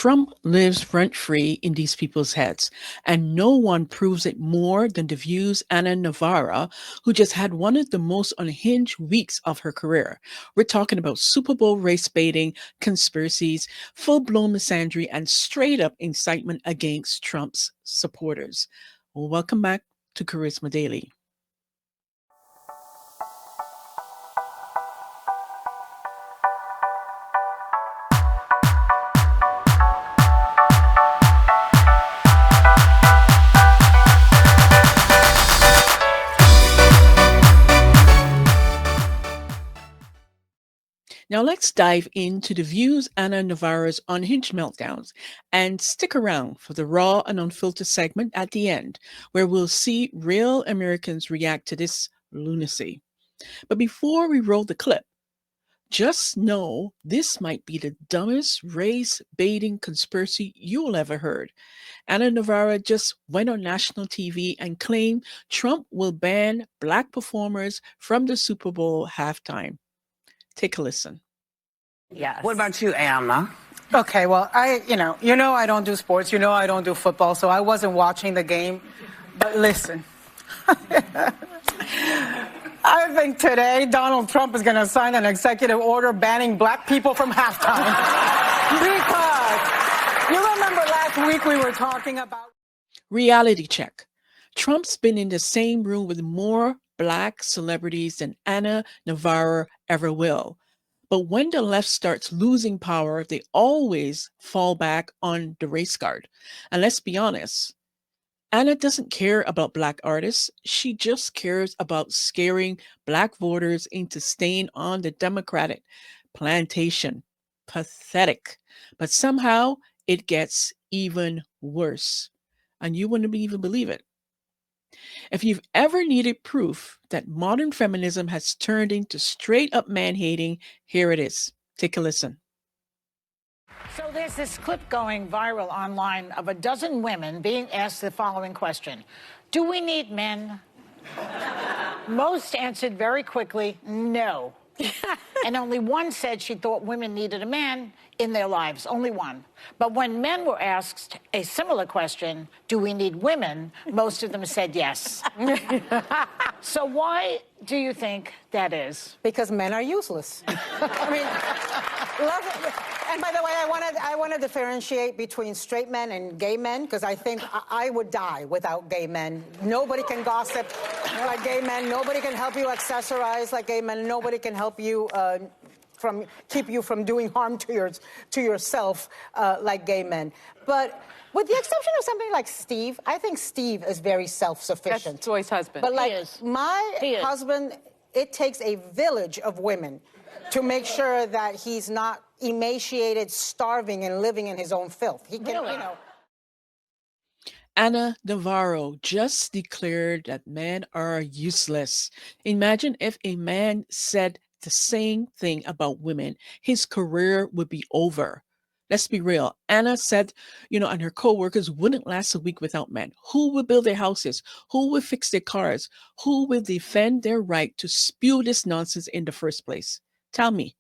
Trump lives rent-free in these people's heads, and no one proves it more than The View's Ana Navarro, who just had one of the most unhinged weeks of her career. We're talking about Super Bowl race baiting, conspiracies, full-blown misandry, and straight-up incitement against Trump's supporters. Welcome back to Kharisma Daily. Now let's dive into The View's Ana Navarro's Unhinged Meltdowns and stick around for the raw and unfiltered segment at the end, where we'll see real Americans react to this lunacy. But before we roll the clip, just know this might be the dumbest race baiting conspiracy you'll ever heard. Ana Navarro just went on national TV and claimed Trump will ban Black performers from the Super Bowl halftime. Take a listen. Yes. What about you, Anna? Okay, well, I don't do sports. I don't do football, so I wasn't watching the game. But listen, I think today Donald Trump is going to sign an executive order banning Black people from halftime. Because you remember last week we were talking about... Reality check. Trump's been in the same room with more Black celebrities than Ana Navarro ever will. But when the left starts losing power, they always fall back on the race card. And let's be honest, Ana doesn't care about Black artists. She just cares about scaring Black voters into staying on the Democratic plantation. Pathetic. But somehow it gets even worse. And you wouldn't even believe it. If you've ever needed proof that modern feminism has turned into straight up man-hating, here it is. Take a listen. So there's this clip going viral online of a dozen women being asked the following question: do we need men? Most answered very quickly, no. And only one said she thought women needed a man in their lives, only one. But when men were asked a similar question, do we need women, most of them said yes. So why do you think that is? Because men are useless. I mean, and by the way, I want to differentiate between straight men and gay men, because I think I would die without gay men. Nobody can gossip like gay men. Nobody can help you accessorize like gay men. Nobody can help you keep you from doing harm to yourself like gay men. But with the exception of somebody like Steve, I think Steve is very self-sufficient. That's Joy's husband. But like He my is. husband, it takes a village of women to make sure that he's not emaciated, starving, and living in his own filth. He can, Really? Ana Navarro just declared that men are useless. Imagine if a man said the same thing about women, his career would be over. Let's be real. Anna said, and her co-workers wouldn't last a week without men. Who would build their houses? Who would fix their cars? Who would defend their right to spew this nonsense in the first place? Tell me.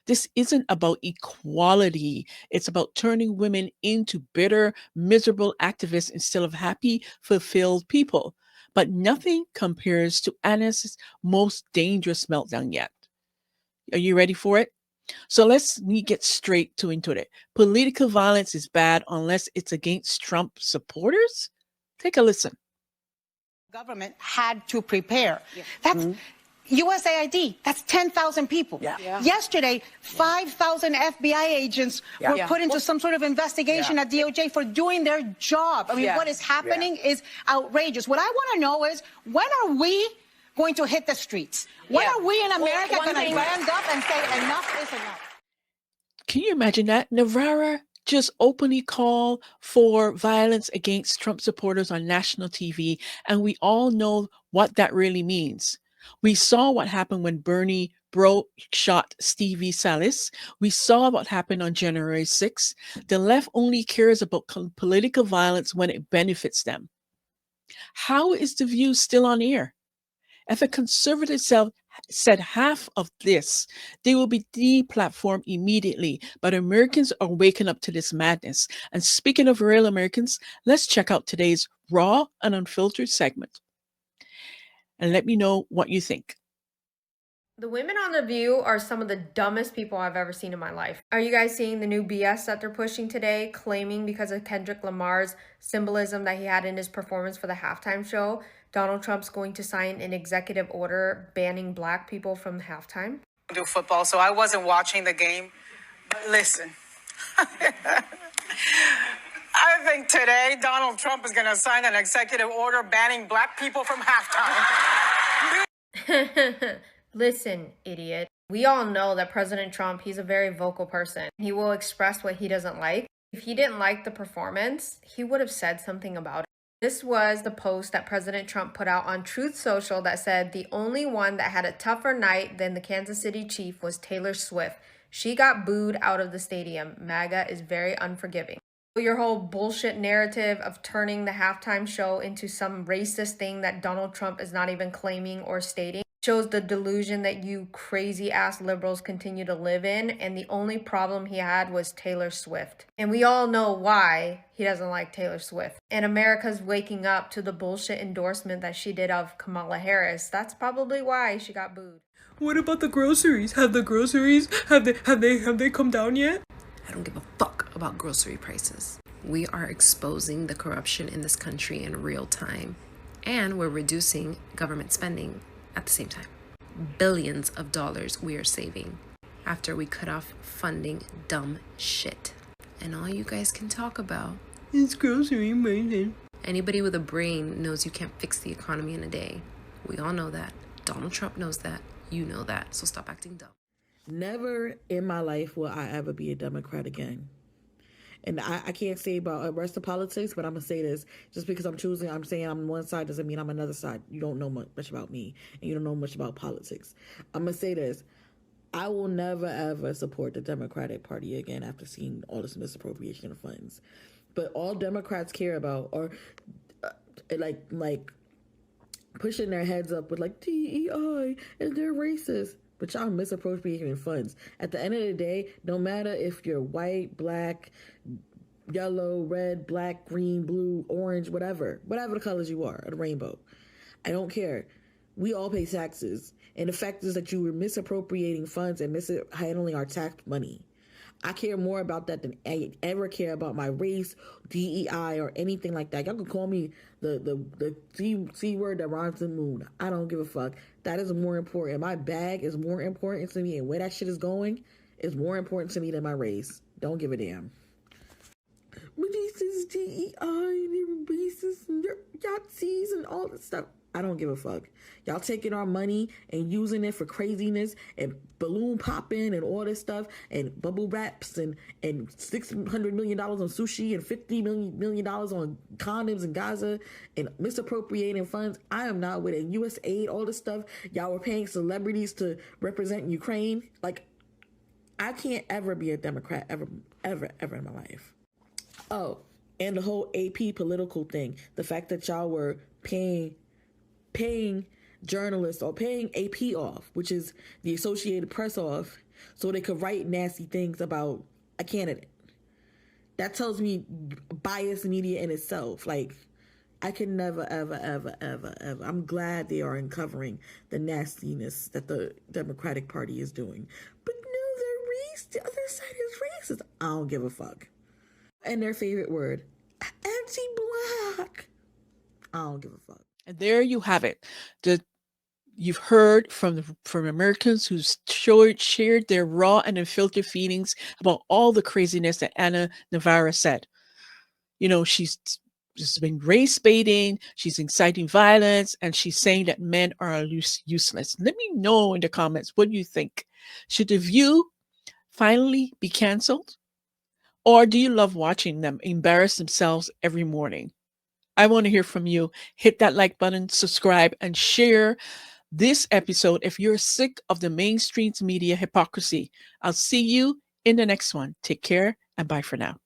This isn't about equality. It's about turning women into bitter, miserable activists instead of happy, fulfilled people. But nothing compares to Anna's most dangerous meltdown yet. Are you ready for it? So let's get straight into it. Political violence is bad unless it's against Trump supporters? Take a listen. Government had to prepare. Yeah. That's USAID. That's 10,000 people. Yeah. Yeah. Yesterday, 5,000 FBI agents were put into some sort of investigation at DOJ for doing their job. I mean, what is happening is outrageous. What I want to know is, when are we going to hit the streets? When are we in America going to stand up and say enough is enough? Can you imagine that? Navarro just openly called for violence against Trump supporters on national TV, and we all know what that really means. We saw what happened when Bernie Bro shot Stevie Salis. We saw what happened on January 6th. The left only cares about political violence when it benefits them. How is The View still on air? If a conservative said half of this, they will be deplatformed immediately. But Americans are waking up to this madness. And speaking of real Americans, let's check out today's raw and unfiltered segment and let me know what you think. The women on The View are some of the dumbest people I've ever seen in my life. Are you guys seeing the new BS that they're pushing today, claiming because of Kendrick Lamar's symbolism that he had in his performance for the halftime show, Donald Trump's going to sign an executive order banning black people from halftime? Do football, so I wasn't watching the game. But listen, I think today Donald Trump is going to sign an executive order banning black people from halftime. Listen, idiot. We all know that President Trump, he's a very vocal person. He will express what he doesn't like. If he didn't like the performance, he would have said something about it. This was the post that President Trump put out on Truth Social that said the only one that had a tougher night than the Kansas City Chief was Taylor Swift. She got booed out of the stadium. MAGA is very unforgiving. Your whole bullshit narrative of turning the halftime show into some racist thing that Donald Trump is not even claiming or stating shows the delusion that you crazy ass liberals continue to live in, and the only problem he had was Taylor Swift. And we all know why he doesn't like Taylor Swift. And America's waking up to the bullshit endorsement that she did of Kamala Harris. That's probably why she got booed. What about the groceries? Have they come down yet? I don't give a fuck about grocery prices. We are exposing the corruption in this country in real time, and we're reducing government spending at the same time. Billions of dollars we are saving after we cut off funding dumb shit. And all you guys can talk about It's grocery prices. Anybody with a brain knows you can't fix the economy in a day. We all know that. Donald Trump knows that. You know that. So stop acting dumb. Never in my life will I ever be a Democrat again. And I can't say about the rest of politics, but I'm going to say this. Just because I'm saying I'm on one side doesn't mean I'm another side. You don't know much about me, and you don't know much about politics. I'm going to say this. I will never, ever support the Democratic Party again after seeing all this misappropriation of funds. But all Democrats care about are like pushing their heads up with like DEI and they're racist. But y'all misappropriating funds. At the end of the day, no matter if you're white, black, yellow, red, black, green, blue, orange, whatever the colors you are, a rainbow. I don't care. We all pay taxes. And the fact is that you were misappropriating funds and mishandling our tax money. I care more about that than I ever care about my race, DEI, or anything like that. Y'all can call me the C word that rhymes with moon. I don't give a fuck. That is more important. My bag is more important to me, and where that shit is going is more important to me than my race. Don't give a damn. But this is DEI and racist and Yahtzees and all this stuff. I don't give a fuck. Y'all taking our money and using it for craziness and balloon popping and all this stuff and bubble wraps and $600 million on sushi and $50 million on condoms in Gaza and misappropriating funds. I am not with it. U.S. aid, all this stuff. Y'all were paying celebrities to represent Ukraine. Like, I can't ever be a Democrat ever in my life. Oh, and the whole AP political thing. The fact that y'all were paying journalists or paying AP off, which is the Associated Press off, so they could write nasty things about a candidate. That tells me biased media in itself. Like, I can never, ever. I'm glad they are uncovering the nastiness that the Democratic Party is doing. But no, they're racist. The other side is racist. I don't give a fuck. And their favorite word, anti-black. I don't give a fuck. And there you have it. You've heard from Americans who shared their raw and unfiltered feelings about all the craziness that Ana Navarro said. You know, she's been race baiting, she's inciting violence, and she's saying that men are useless. Let me know in the comments, what do you think? Should The View finally be canceled? Or do you love watching them embarrass themselves every morning? I want to hear from you. Hit that like button, subscribe, and share this episode if you're sick of the mainstream media hypocrisy. I'll see you in the next one. Take care and bye for now.